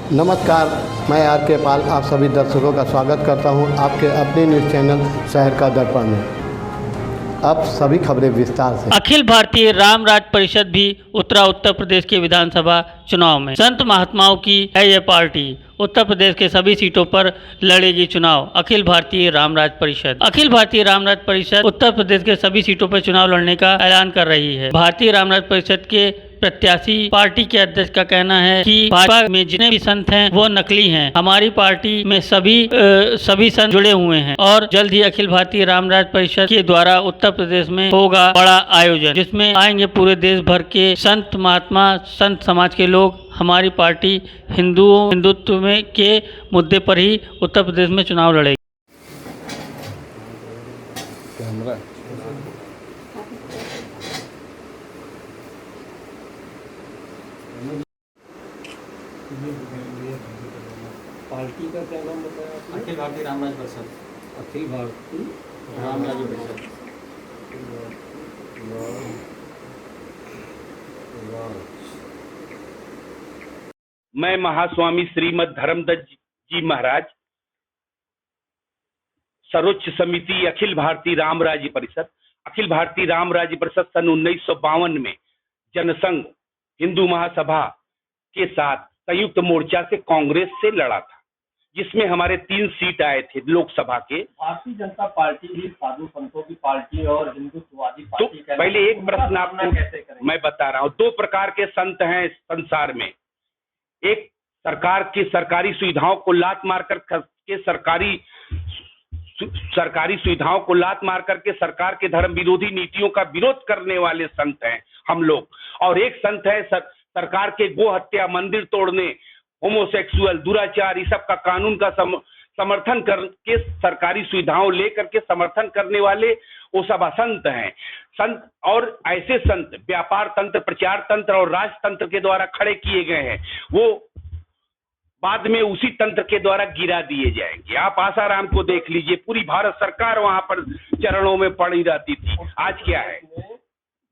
नमस्कार, मैं आर के पाल आप सभी दर्शकों का स्वागत करता हूं आपके अपने न्यूज़ चैनल शहर का दर्पण में। अब सभी खबरें विस्तार से। अखिल भारतीय राम राज परिषद भी उतरा उत्तर प्रदेश के विधानसभा चुनाव में। संत महात्माओं की है यह पार्टी। उत्तर प्रदेश के सभी सीटों पर लड़ेगी चुनाव। अखिल भारतीय राम राज परिषद उत्तर प्रदेश के सभी सीटों पर चुनाव लड़ने का ऐलान कर रही है। भारतीय राम राज परिषद के प्रत्याशी पार्टी के अध्यक्ष का कहना है कि भाजपा में जितने भी संत हैं वो नकली हैं। हमारी पार्टी में सभी संत जुड़े हुए हैं और जल्द ही अखिल भारतीय राम राज परिषद के द्वारा उत्तर प्रदेश में होगा बड़ा आयोजन, जिसमें आएंगे पूरे देश भर के संत महात्मा, संत समाज के लोग। हमारी पार्टी हिंदुत्व में के मुद्दे पर ही उत्तर प्रदेश में चुनाव लड़ेगी। पार्टी का क्या नाम बताया आपने? अखिल भारतीय राम राज परिषद। अखिल भारतीय राम राज परिषद। मैं महास्वामी श्रीमद धर्मदत्त जी महाराज, सर्वोच्च समिति अखिल भारतीय राम राज्य परिषद। अखिल भारतीय राम राज्य परिषद सन 1952 में जनसंघ हिंदू महासभा के साथ संयुक्त मोर्चा से कांग्रेस से लड़ा था, जिसमें हमारे 3 सीट आए थे लोकसभा के। भारतीय जनता पार्टी भी साधु संतों की पार्टी और हिंदुत्ववादी तो पार्टी पहले एक प्रश्न आपको कैसे करें? मैं बता रहा हूँ। 2 प्रकार के संत हैं संसार में। एक सरकार की सरकारी सुविधाओं को लात मार करके सरकारी सुविधाओं को लात मार करके सरकार के धर्म विरोधी नीतियों का विरोध करने वाले संत हैं हम लोग। और एक संत है सरकार के गो हत्या, मंदिर तोड़ने, होमोसेक्सुअल, दुराचार, इस सब का कानून का समर्थन करके सरकारी सुविधाओं लेकर के समर्थन करने वाले वो सब असंत हैं। संत और ऐसे संत व्यापार तंत्र, प्रचार तंत्र और राजतंत्र के द्वारा खड़े किए गए हैं, वो बाद में उसी तंत्र के द्वारा गिरा दिए जाएंगे। आप आसाराम को देख लीजिए, पूरी भारत सरकार वहां पर चरणों में पड़ी रहती थी। आज क्या है?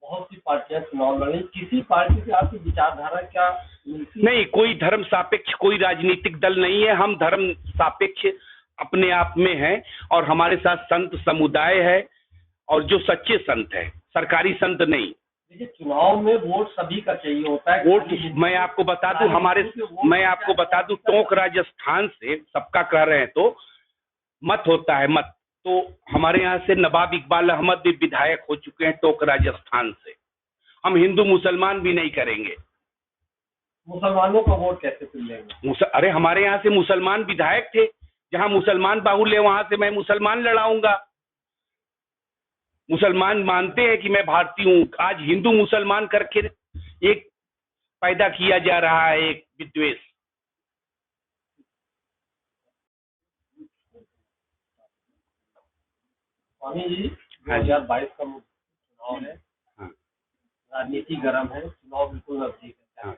बहुत सी पार्टियां चुनाव लड़ी, किसी पार्टी से आपकी विचारधारा क्या? नहीं, कोई धर्म सापेक्ष कोई राजनीतिक दल नहीं है। हम धर्म सापेक्ष अपने आप में हैं और हमारे साथ संत समुदाय है और जो सच्चे संत है, सरकारी संत नहीं। देखिए, चुनाव में वोट सभी का चाहिए होता है। वोट मैं आपको बता दूं टोंक राजस्थान से सबका कह रहे हैं तो मत होता है मत। तो हमारे यहाँ से नवाब इकबाल अहमद भी विधायक हो चुके हैं टोंक राजस्थान से। हम हिंदू मुसलमान भी नहीं करेंगे। मुसलमानों का वोट कैसे चुन लेंगे? अरे हमारे यहाँ से मुसलमान विधायक थे, जहाँ मुसलमान बाहुल्य है वहां से मैं मुसलमान लड़ाऊंगा। मुसलमान मानते हैं कि मैं भारतीय हूँ। आज हिंदू मुसलमान करके एक पैदा किया जा रहा है, एक विद्वेष। स्वामी जी, 2022 का चुनाव है। हाँ। राजनीति गर्म है, चुनाव बिल्कुल नजदीक है। हाँ।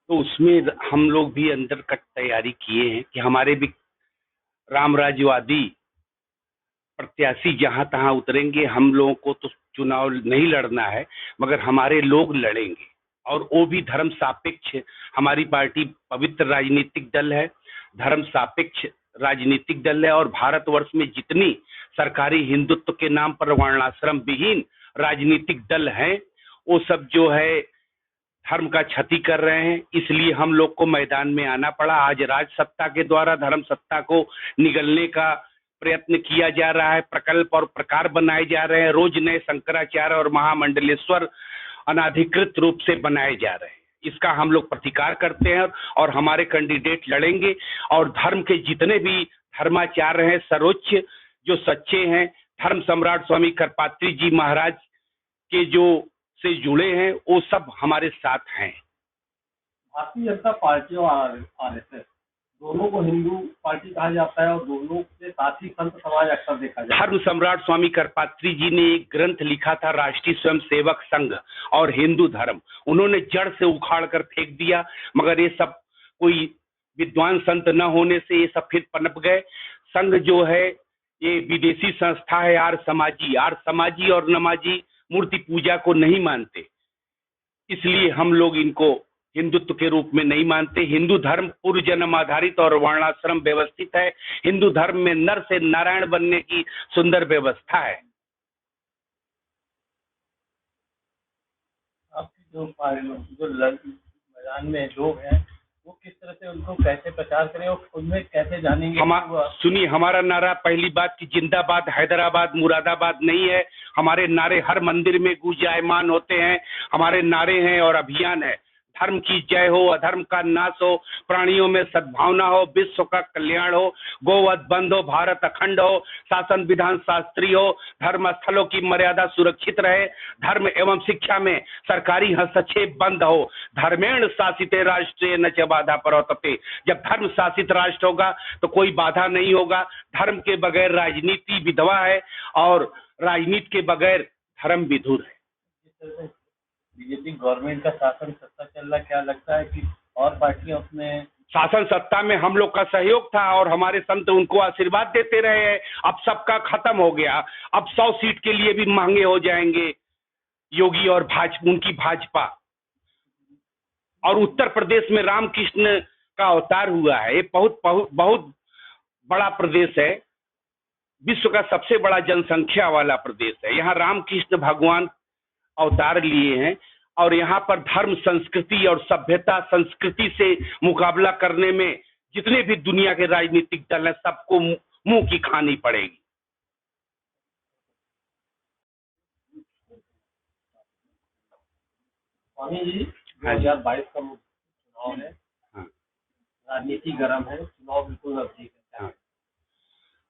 तो उसमें हम लोग भी अंदर कट तैयारी किए हैं कि हमारे भी रामराज्यवादी प्रत्याशी जहां तहां उतरेंगे। हम लोगों को तो चुनाव नहीं लड़ना है, मगर हमारे लोग लड़ेंगे और वो भी धर्म सापेक्ष। हमारी पार्टी पवित्र राजनीतिक दल है, धर्म सापेक्ष राजनीतिक दल है और भारतवर्ष में जितनी सरकारी हिंदुत्व के नाम पर वर्णाश्रम विहीन राजनीतिक दल हैं, वो सब जो है धर्म का क्षति कर रहे हैं। इसलिए हम लोग को मैदान में आना पड़ा। आज राज सत्ता के द्वारा धर्म सत्ता को निगलने का प्रयत्न किया जा रहा है, प्रकल्प और प्रकार बनाए जा रहे हैं। रोज नए शंकराचार्य और महामंडलेश्वर अनाधिकृत रूप से बनाए जा रहे हैं। इसका हम लोग प्रतिकार करते हैं और हमारे कैंडिडेट लड़ेंगे। और धर्म के जितने भी धर्माचार्य हैं, सर्वोच्च जो सच्चे हैं, धर्म सम्राट स्वामी करपात्री जी महाराज के जो से जुड़े हैं, वो सब हमारे साथ हैं। भारतीय जनता पार्टी और आरएसएस दोनों को हिंदू पार्टी कहा जाता है और दोनों के साथ ही संत समाज अक्सर देखा जाता है। धर्म सम्राट स्वामी करपात्री जी ने एक ग्रंथ लिखा था, राष्ट्रीय स्वयंसेवक संघ और हिंदू धर्म। उन्होंने जड़ से उखाड़ कर फेंक दिया, मगर ये सब कोई विद्वान संत न होने से ये सब फिर पनप गए। संघ जो है ये विदेशी संस्था है। आर्य समाजी और नमाजी मूर्ति पूजा को नहीं मानते, इसलिए हम लोग इनको हिंदुत्व के रूप में नहीं मानते। हिंदू धर्म पूर्व जन्म आधारित और वर्णाश्रम व्यवस्थित है। हिंदू धर्म में नर से नारायण बनने की सुंदर व्यवस्था है। आपकी मैदान में लोग हैं वो किस तरह से उनको कैसे प्रचार करें और उनमें कैसे जानेंगे? सुनिए, हमारा नारा पहली बात कि जिंदाबाद हैदराबाद मुरादाबाद नहीं है। हमारे नारे हर मंदिर में गूंजायमान होते हैं। हमारे नारे हैं और अभियान है। धर्म की जय हो, अधर्म का नाश हो, प्राणियों में सद्भावना हो, विश्व का कल्याण हो, गोवध बंद हो, भारत अखंड हो, शासन विधान शास्त्रीय हो, धर्म स्थलों की मर्यादा सुरक्षित रहे, धर्म एवं शिक्षा में सरकारी हस्तक्षेप बंद हो, धर्मेण शासिते राष्ट्रे न च बाधा प्रवर्तते। जब धर्म शासित राष्ट्र होगा तो कोई बाधा नहीं होगा। धर्म के बगैर राजनीति विधवा है और राजनीति के बगैर धर्म विधुर है। बीजेपी गवर्नमेंट का शासन सत्ता चल रहा है, क्या लगता है कि और पार्टियां उसमें? शासन सत्ता में हम लोग का सहयोग था और हमारे संत उनको आशीर्वाद देते रहे हैं। अब सबका खत्म हो गया। अब 100 सीट के लिए भी महंगे हो जाएंगे योगी और उनकी भाजपा। और उत्तर प्रदेश में रामकृष्ण का अवतार हुआ है। ये बहुत बड़ा प्रदेश है। विश्व का सबसे बड़ा जनसंख्या वाला प्रदेश है। यहाँ रामकृष्ण भगवान अवतार लिए हैं और यहाँ पर धर्म संस्कृति और सभ्यता संस्कृति से मुकाबला करने में जितने भी दुनिया के राजनीतिक दल हैं सबको मुंह की खानी पड़ेगी। स्वामी जी, 2022 का चुनाव है। हाँ। राजनीति गर्म है, चुनाव बिल्कुल नजदीक है। हाँ।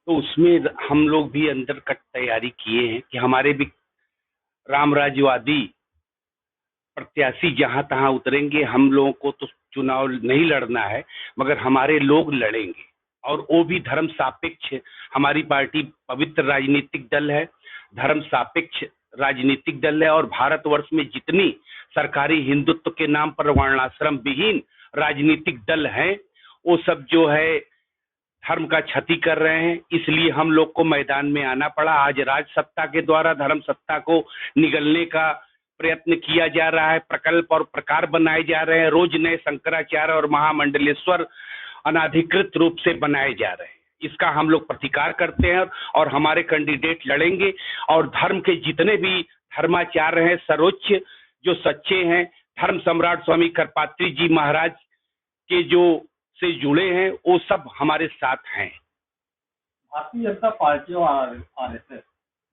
तो उसमें हम लोग भी अंदर कट तैयारी किए हैं कि हमारे भी रामराज्यवादी प्रत्याशी जहां तहां उतरेंगे। हम लोगों को तो चुनाव नहीं लड़ना है मगर हमारे लोग लड़ेंगे और वो भी धर्म सापेक्ष। हमारी पार्टी पवित्र राजनीतिक दल है, धर्म सापेक्ष राजनीतिक दल है और भारतवर्ष में जितनी सरकारी हिंदुत्व के नाम पर वर्णाश्रम विहीन राजनीतिक दल हैं वो सब जो है धर्म का क्षति कर रहे हैं। इसलिए हम लोग को मैदान में आना पड़ा। आज राज सत्ता के द्वारा धर्म सत्ता को निगलने का प्रयत्न किया जा रहा है। प्रकल्प और प्रकार बनाए जा रहे हैं। रोज नए शंकराचार्य और महामंडलेश्वर अनाधिकृत रूप से बनाए जा रहे हैं। इसका हम लोग प्रतिकार करते हैं और हमारे कैंडिडेट लड़ेंगे। और धर्म के जितने भी धर्माचार्य हैं सर्वोच्च जो सच्चे हैं, धर्म सम्राट स्वामी करपात्री जी महाराज के जो से जुड़े हैं वो सब हमारे साथ हैं। भारतीय जनता पार्टी और आरएसएस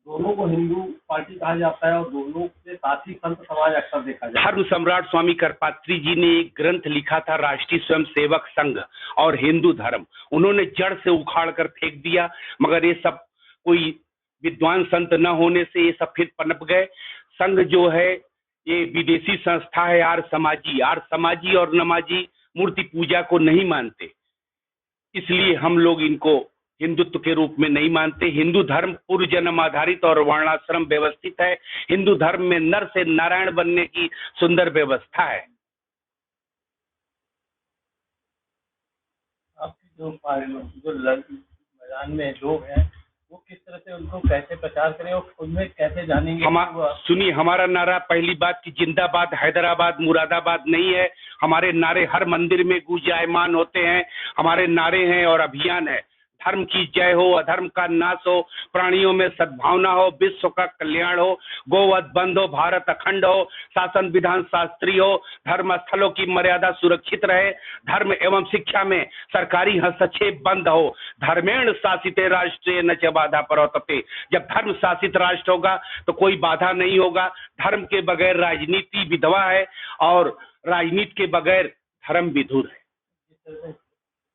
दोनों को हिंदू पार्टी कहा जाता है और दोनों के साथ ही संत समाज अक्सर देखा जाता है। धर्म सम्राट स्वामी करपात्री जी ने एक ग्रंथ लिखा था राष्ट्रीय स्वयंसेवक संघ और हिंदू धर्म। उन्होंने जड़ से उखाड़ कर फेंक दिया मगर ये सब कोई विद्वान संत न होने से ये सब फिर पनप गए। संघ जो है ये विदेशी संस्था है। आर्य समाजी और नमाजी मूर्ति पूजा को नहीं मानते। इसलिए हम लोग इनको हिंदुत्व के रूप में नहीं मानते। हिंदू धर्म पूर्व जन्म आधारित और वर्णाश्रम व्यवस्थित है। हिंदू धर्म में नर से नारायण बनने की सुंदर व्यवस्था है। आपकी जो मैदान में लोग हैं वो किस तरह से उनको कैसे प्रचार करें और उनमें कैसे जानेंगे? सुनिए, हमारा नारा पहली बात कि जिंदाबाद हैदराबाद मुरादाबाद नहीं है। हमारे नारे हर मंदिर में गूंजायमान होते हैं। हमारे नारे हैं और अभियान है। धर्म की जय हो, अधर्म का नाश हो, प्राणियों में सद्भावना हो, विश्व का कल्याण हो, गोवध बंद हो, भारत अखंड हो, शासन विधान शास्त्रीय हो, धर्म स्थलों की मर्यादा सुरक्षित रहे, धर्म एवं शिक्षा में सरकारी हस्तक्षेप बंद हो, धर्मेण शासिते राष्ट्रे न च बाधा प्रवर्तते। जब धर्म शासित राष्ट्र होगा तो कोई बाधा नहीं होगा। धर्म के बगैर राजनीति विधवा है और राजनीति के बगैर धर्म विधुर है।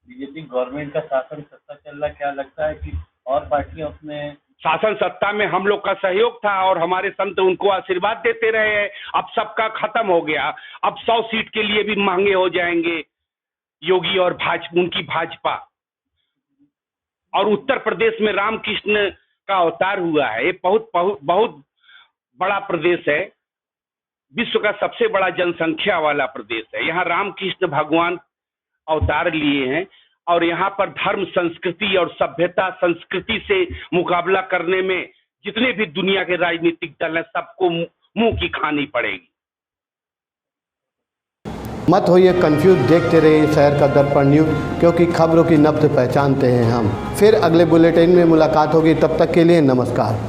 बीजेपी गवर्नमेंट का शासन सत्ता चल रहा है, क्या लगता है कि और पार्टियां उसमें? शासन सत्ता में हम लोग का सहयोग था और हमारे संत उनको आशीर्वाद देते रहे हैं। अब सबका खत्म हो गया। अब 100 सीट के लिए भी महंगे हो जाएंगे योगी और उनकी भाजपा। और उत्तर प्रदेश में रामकृष्ण का अवतार हुआ है। ये बहुत बड़ा प्रदेश है। विश्व का सबसे बड़ा जनसंख्या वाला प्रदेश है। यहाँ रामकृष्ण भगवान अवतार लिए हैं और यहाँ पर धर्म संस्कृति और सभ्यता संस्कृति से मुकाबला करने में जितने भी दुनिया के राजनीतिक दल हैं सबको मुंह की खानी पड़ेगी। मत होइए कंफ्यूज, देखते रहिए शहर का दर्पण न्यूज़, क्योंकि खबरों की नब्ज पहचानते हैं हम। फिर अगले बुलेटिन में मुलाकात होगी, तब तक के लिए नमस्कार।